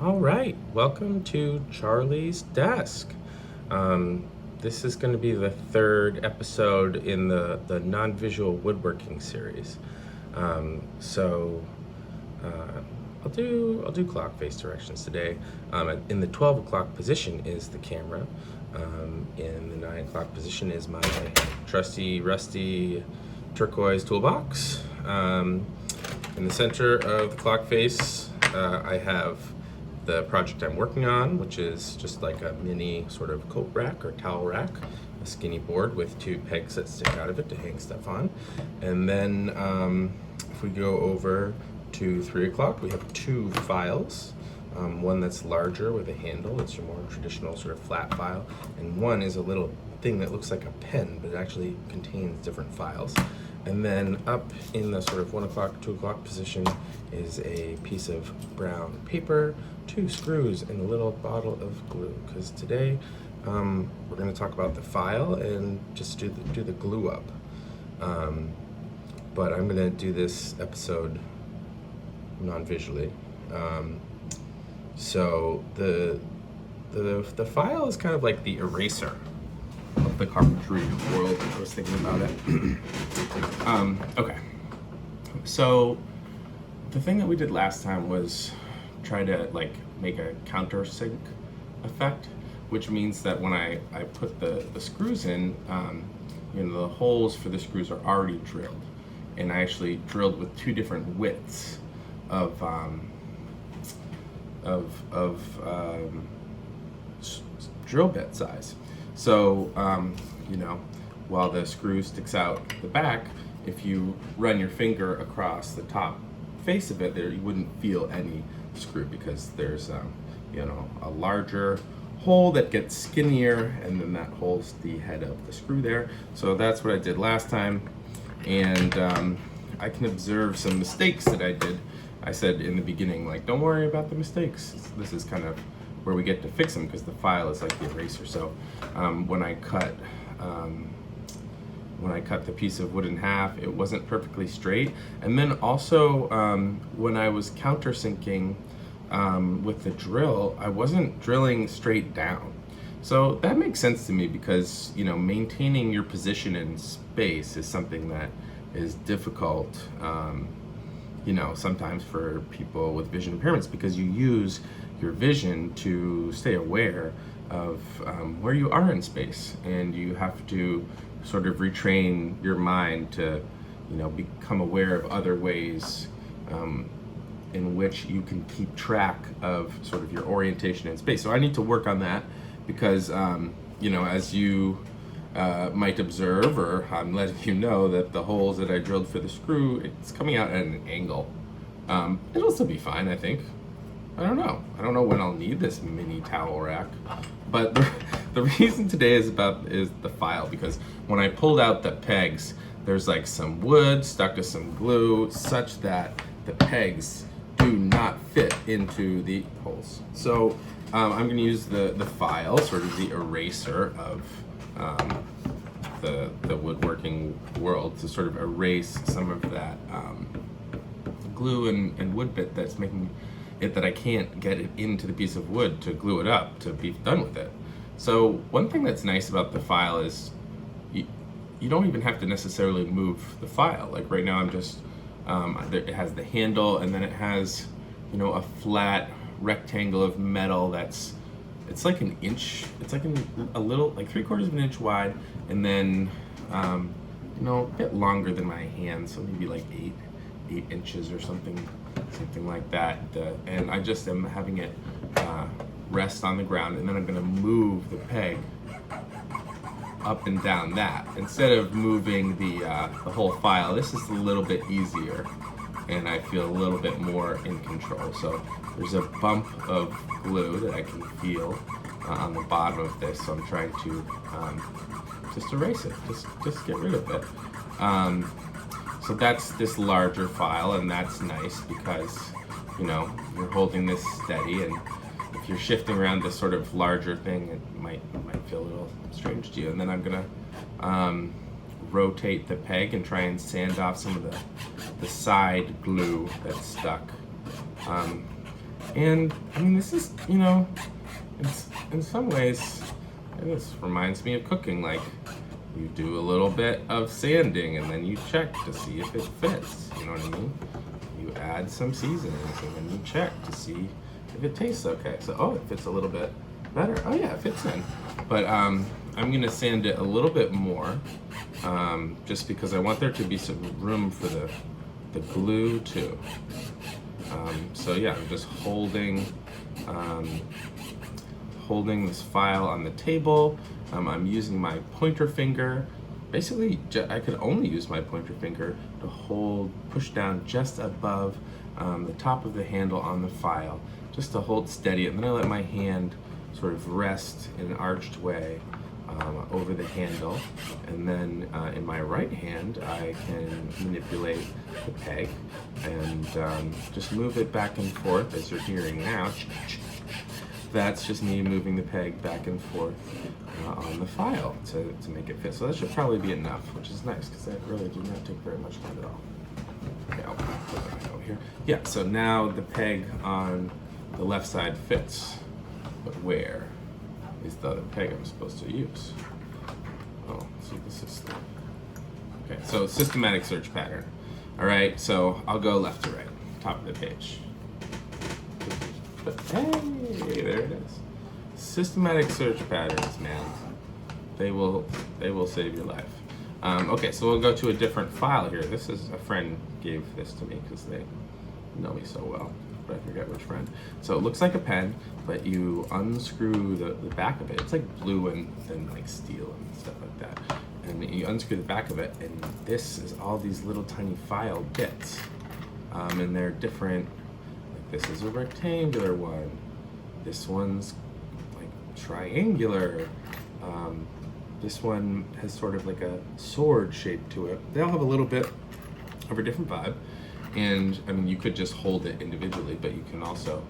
All right, welcome to Charlie's Desk. Um, this is going to be the third episode in the non-visual woodworking series. So I'll do clock face directions today. In the 12 o'clock position is the camera. In the 9 o'clock position is my trusty rusty turquoise toolbox. In the center of the clock face, I have the project I'm working on, which is just like a mini sort of coat rack or towel rack, a skinny board with two pegs that stick out of it to hang stuff on. And then if we go over to 3 o'clock, we have two files. One that's larger with a handle, it's your more traditional sort of flat file, and one is a little thing that looks like a pen, but it actually contains different files. And then up in the sort of 1 o'clock, 2 o'clock position is a piece of brown paper, two screws, and a little bottle of glue. Because today we're going to talk about the file and just do the glue up. But I'm going to do this episode non-visually. So the file is kind of like the eraser of the carpentry world. I was thinking about it. Okay, so the thing that we did last time was try to like make a countersink effect, which means that when I put the screws in, the holes for the screws are already drilled, and I actually drilled with two different widths of drill bit size. So, while the screw sticks out the back, if you run your finger across the top face of it there, you wouldn't feel any screw because there's, a larger hole that gets skinnier, and then that holds the head of the screw there. So that's what I did last time, and I can observe some mistakes that I did. I said in the beginning, like, don't worry about the mistakes. This is kind of where we get to fix them because the file is like the eraser. So when I cut the piece of wood in half, it wasn't perfectly straight. And then also when I was countersinking with the drill, I wasn't drilling straight down. So that makes sense to me because maintaining your position in space is something that is difficult. Sometimes for people with vision impairments, because you use your vision to stay aware of where you are in space, and you have to sort of retrain your mind to, become aware of other ways in which you can keep track of sort of your orientation in space. So I need to work on that because, as you might observe, or I'm letting you know that the holes that I drilled for the screw, it's coming out at an angle. It'll still be fine, I think. I don't know when I'll need this mini towel rack, but the reason today is the file, because when I pulled out the pegs, there's like some wood stuck to some glue such that the pegs do not fit into the holes. So I'm going to use the file, sort of the eraser of the woodworking world, to sort of erase some of that glue and wood bit that's making it that I can't get it into the piece of wood to glue it up to be done with it. So one thing that's nice about the file is you don't even have to necessarily move the file. Like right now I'm just, it has the handle, and then it has, a flat rectangle of metal it's like an inch, it's like a little, like 3/4 of an inch wide, and then, a bit longer than my hand, so maybe like 8 inches or something like that. And I just am having it rest on the ground, and then I'm going to move the peg up and down that instead of moving the whole file. This is a little bit easier, and I feel a little bit more in control. So there's a bump of glue that I can feel on the bottom of this, so I'm trying to just erase it, just get rid of it. So that's this larger file, and that's nice because you're holding this steady, and if you're shifting around this sort of larger thing, it might feel a little strange to you. And then I'm gonna rotate the peg and try and sand off some of the side glue that's stuck. And I mean, this is, you know, in some ways, this reminds me of cooking. Like, you do a little bit of sanding and then you check to see if it fits. You know what I mean? You add some seasonings and then you check to see if it tastes okay. So, oh, it fits a little bit better. Oh yeah, it fits in. But I'm gonna sand it a little bit more, just because I want there to be some room for the glue too. So yeah, I'm just holding this file on the table. I'm using my pointer finger. Basically, I could only use my pointer finger to push down just above the top of the handle on the file, just to hold steady, and then I let my hand sort of rest in an arched way over the handle, and then in my right hand I can manipulate the peg and just move it back and forth, as you're hearing now. That's just me moving the peg back and forth on the file to make it fit. So that should probably be enough, which is nice because that really did not take very much time at all. Okay, I'll put that over here. Yeah, so now the peg on the left side fits, but where is the other peg I'm supposed to use? Oh, so this is okay, so systematic search pattern. All right, so I'll go left to right, top of the page. But hey, there it is. Systematic search patterns, man. They will save your life. Okay, so we'll go to a different file here. This is a friend gave this to me because they know me so well, but I forget which friend. So it looks like a pen, but you unscrew the back of it. It's like blue and like steel and stuff like that. And you unscrew the back of it, and this is all these little tiny file bits. And they're different. Like this is a rectangular one. This one's like triangular. This one has sort of like a sword shape to it. They all have a little bit of a different vibe. And I mean, you could just hold it individually, but you can also,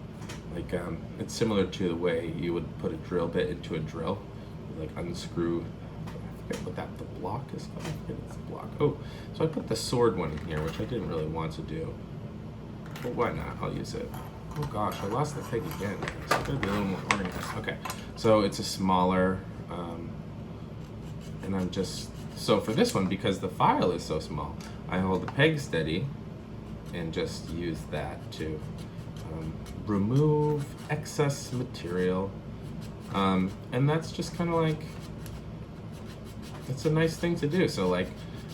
like, it's similar to the way you would put a drill bit into a drill. You, like, unscrew, I forget what the block is called. I forget it's the block. Oh, so I put the sword one in here, which I didn't really want to do. But why not? I'll use it. Oh gosh, I lost the peg again. So I gotta be a little more organized. Okay, so it's a smaller, and I'm just, so for this one, because the file is so small, I hold the peg steady and just use that to remove excess material. And that's just kind of like, it's a nice thing to do. So like,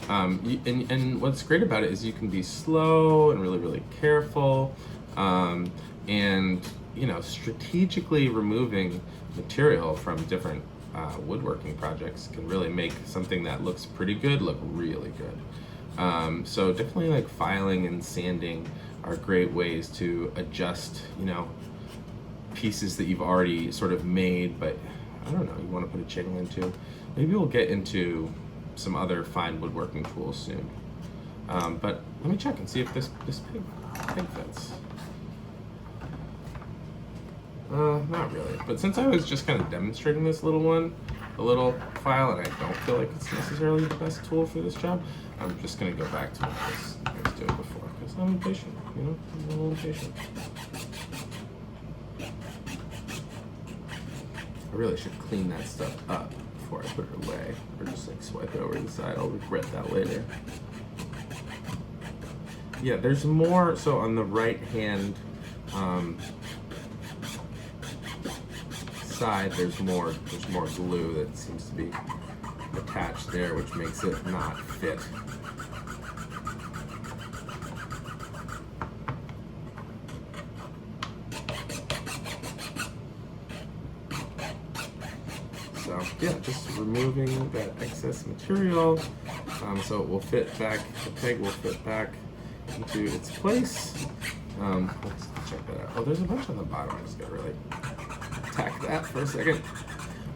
and what's great about it is you can be slow and really, really careful. And, you know, strategically removing material from different woodworking projects can really make something that looks pretty good look really good. So definitely like filing and sanding are great ways to adjust, you know, pieces that you've already sort of made, but I don't know, you want to put a channel into. Maybe we'll get into some other fine woodworking tools soon. But let me check and see if this peg fits. Not really, but since I was just kind of demonstrating this little file, and I don't feel like it's necessarily the best tool for this job, I'm just gonna go back to what I was doing before, because I'm impatient, you know, I'm a little impatient. I really should clean that stuff up before I put it away, or just like swipe it over to the side. I'll regret that later. Yeah, there's more, so on the right hand, side, there's more glue that seems to be attached there, which makes it not fit. So yeah, just removing that excess material, so it will fit back. The peg will fit back into its place. Let's check that out. Oh, there's a bunch on the bottom. I just gotta really attack that for a second.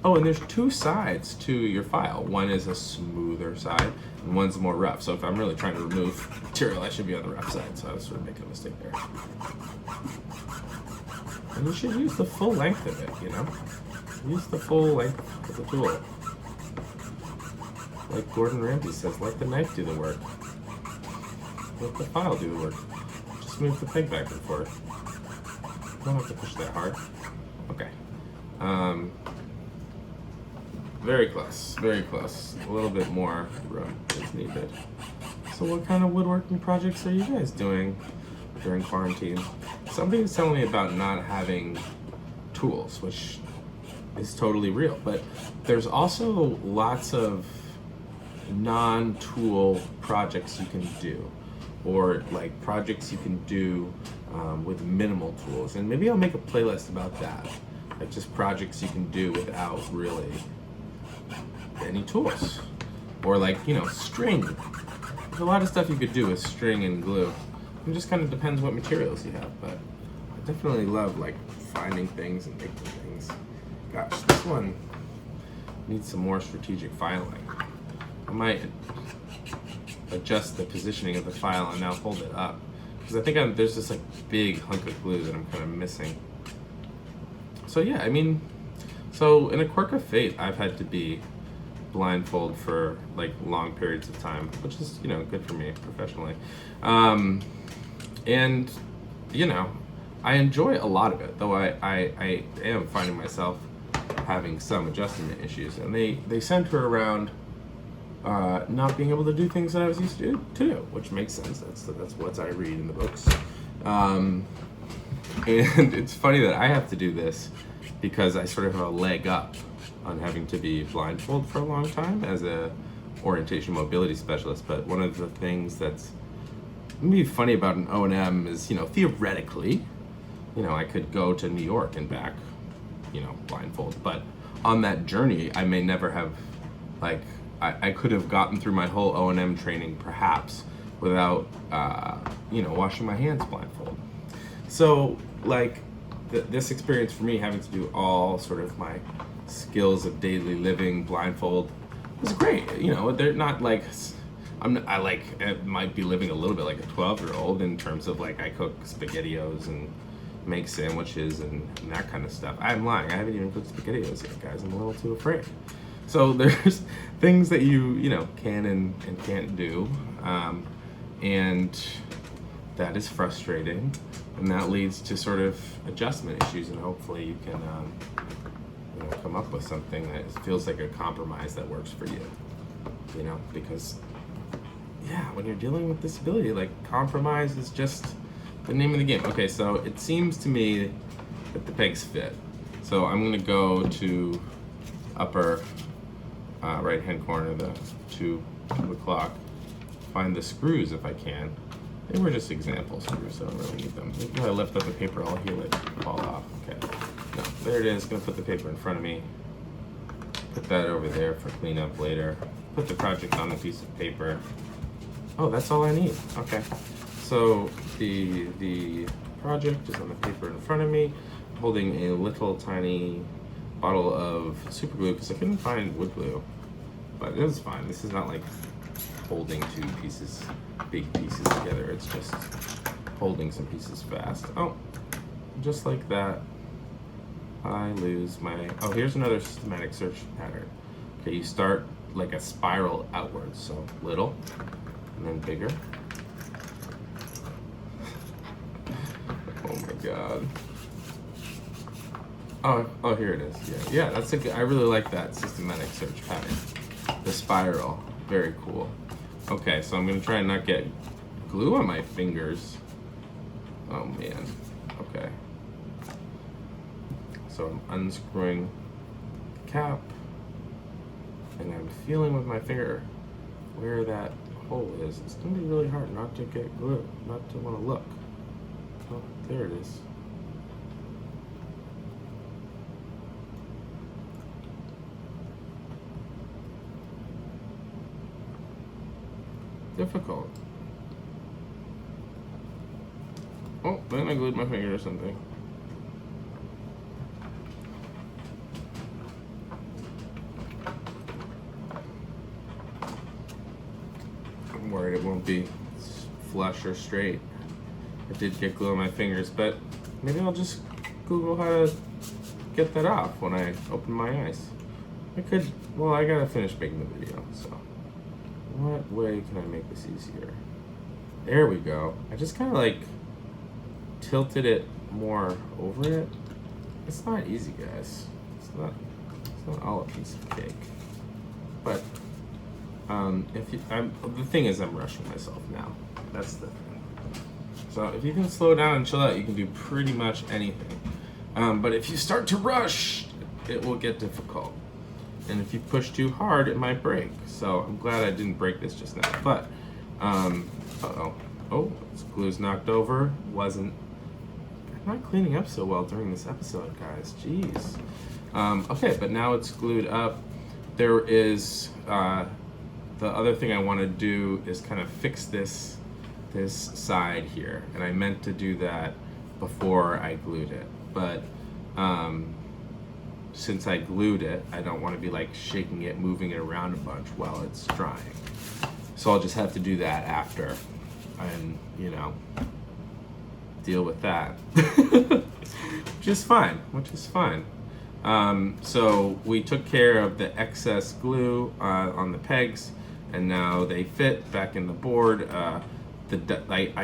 Oh, and there's two sides to your file. One is a smoother side, and one's more rough. So if I'm really trying to remove material, I should be on the rough side. So I was sort of making a mistake there. And you should use the full length of it, you know? Use the full length of the tool. Like Gordon Ramsay says, let the knife do the work. Let the file do the work. Just move the peg back and forth. don't have to push that hard. Okay. Very close, very close. A little bit more room is needed. So what kind of woodworking projects are you guys doing during quarantine? Somebody was telling me about not having tools, which is totally real, but there's also lots of non-tool projects you can do, or like projects you can do with minimal tools. And maybe I'll make a playlist about that, like just projects you can do without really any tools, or like, you know, string. There's a lot of stuff you could do with string and glue. It just kind of depends what materials you have, but I definitely love like finding things and making things. Gosh, this one needs some more strategic filing. I might adjust the positioning of the file and now hold it up, because I think there's this like big hunk of glue that I'm kind of missing. So yeah, I mean, so in a quirk of fate, I've had to be blindfold for like long periods of time, which is, you know, good for me professionally. And you know, I enjoy a lot of it, though I am finding myself having some adjustment issues, and they center around not being able to do things that I was used to do, which makes sense. That's what I read in the books. And it's funny that I have to do this because I sort of have a leg up on having to be blindfold for a long time as a orientation mobility specialist. But one of the things that's maybe funny about an O&M is, you know, theoretically, you know, I could go to New York and back, you know, blindfold. But on that journey, I may never have, like, I could have gotten through my whole O&M training perhaps without, you know, washing my hands blindfold. So, like, this experience for me, having to do all sort of my skills of daily living blindfold, was great. You know, they're not like, I might be living a little bit like a 12-year-old in terms of like I cook SpaghettiOs and make sandwiches and that kind of stuff. I'm lying. I haven't even cooked SpaghettiOs yet, guys. I'm a little too afraid. So there's things that you know, can and can't do, and that is frustrating, and that leads to sort of adjustment issues, and hopefully you can you know, come up with something that feels like a compromise that works for you, you know, because yeah, when you're dealing with disability, like, compromise is just the name of the game. Okay, so it seems to me that the pegs fit. So I'm gonna go to upper right hand corner, the 2 o'clock, find the screws if I can. They were just example screws, so I don't really need them. Maybe if I lift up the paper, I'll hear it fall off. Okay, no, there it is. Gonna put the paper in front of me. Put that over there for cleanup later. Put the project on the piece of paper. Oh, that's all I need. Okay, so the project is on the paper in front of me, holding a little tiny bottle of superglue because I couldn't find wood glue, but it was fine. This is not like holding two pieces, big pieces together. It's just holding some pieces fast. Oh, just like that, I lose my, oh, here's another systematic search pattern. Okay, you start like a spiral outwards, so little, and then bigger. Oh my God. Oh, here it is. Yeah, that's a good, I really like that systematic search pattern. The spiral, very cool. Okay, so I'm gonna try and not get glue on my fingers. Oh man, okay. So I'm unscrewing the cap, and I'm feeling with my finger where that hole is. It's gonna be really hard not to get glue, not to wanna look. Oh, there it is. Difficult. Oh, then I glued my finger or something. I'm worried it won't be flush or straight. I did get glue on my fingers, but maybe I'll just Google how to get that off when I open my eyes. I could, well, I gotta finish making the video, so. What way can I make this easier? There we go. I just kind of like tilted it more over it. It's not easy, guys. It's not all a piece of cake. But the thing is, I'm rushing myself now. That's the thing. So if you can slow down and chill out, you can do pretty much anything. But if you start to rush, it will get difficult. And if you push too hard, it might break. So I'm glad I didn't break this just now. But, oh, this glue's knocked over. I'm not cleaning up so well during this episode, guys. Jeez. Okay, but now it's glued up. There is, the other thing I want to do is kind of fix this side here. And I meant to do that before I glued it. But, since I glued it, I don't want to be like shaking it, moving it around a bunch while it's drying. So I'll just have to do that after and, deal with that. which is fine. So we took care of the excess glue on the pegs, and now they fit back in the board. I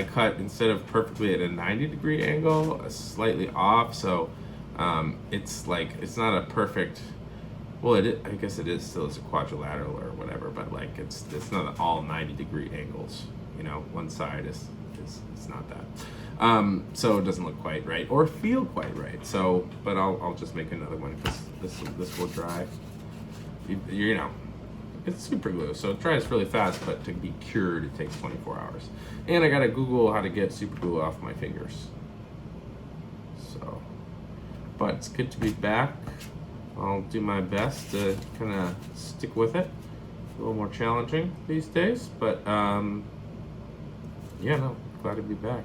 cut, instead of perfectly at a 90-degree angle, slightly off, so it's not a perfect, well, I guess it is still as a quadrilateral or whatever, but like it's not all 90-degree angles. One side is not that. So it doesn't look quite right or feel quite right. So, but I'll just make another one because this will dry. It's super glue, so it dries really fast, but to be cured, it takes 24 hours. And I gotta Google how to get super glue off my fingers. So, but it's good to be back. I'll do my best to kind of stick with it. A little more challenging these days, but glad to be back.